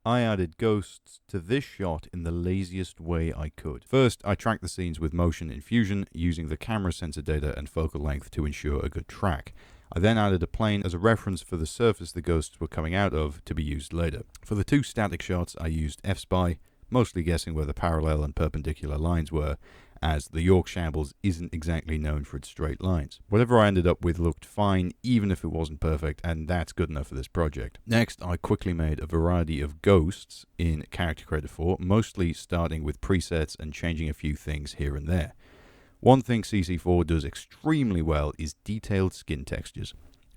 I added ghosts to this shot in the laziest way I could. First, I tracked the scenes with motion in Fusion using the camera sensor data and focal length to ensure a good track. I then added a plane as a reference for the surface the ghosts were coming out of to be used later. For the two static shots, I used F-Spy, mostly guessing where the parallel and perpendicular lines were, as the York Shambles isn't exactly known for its straight lines. Whatever I ended up with looked fine, even if it wasn't perfect, and that's good enough for this project. Next, I quickly made a variety of ghosts in Character Creator 4, mostly starting with presets and changing a few things here and there. One thing CC4 does extremely well is detailed skin textures,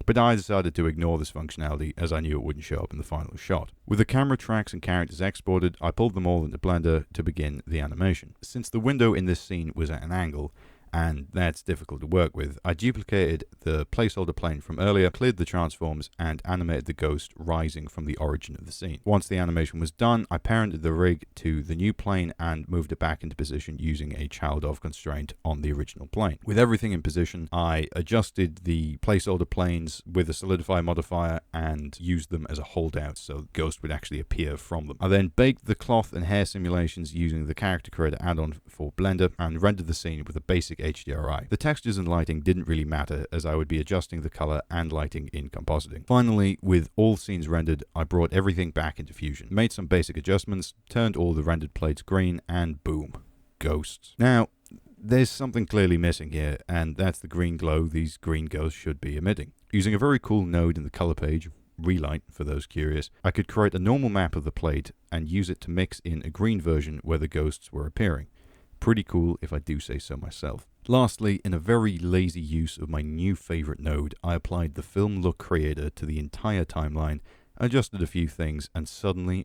but I decided to ignore this functionality as I knew it wouldn't show up in the final shot. With the camera tracks and characters exported, I pulled them all into Blender to begin the animation. Since the window in this scene was at an angle, and that's difficult to work with, I duplicated the placeholder plane from earlier, cleared the transforms, and animated the ghost rising from the origin of the scene. Once the animation was done, I parented the rig to the new plane and moved it back into position using a child of constraint on the original plane. With everything in position, I adjusted the placeholder planes with a solidify modifier and used them as a holdout so the ghost would actually appear from them. I then baked the cloth and hair simulations using the Character Creator add-on for Blender and rendered the scene with a basic HDRI. The textures and lighting didn't really matter as I would be adjusting the color and lighting in compositing. Finally, with all scenes rendered, I brought everything back into Fusion, made some basic adjustments, turned all the rendered plates green, and boom, ghosts. Now, there's something clearly missing here, and that's the green glow these green ghosts should be emitting. Using a very cool node in the color page, Relight for those curious, I could create a normal map of the plate and use it to mix in a green version where the ghosts were appearing. Pretty cool if I do say so myself. Lastly, in a very lazy use of my new favorite node, I applied the film look creator to the entire timeline, adjusted a few things, and suddenly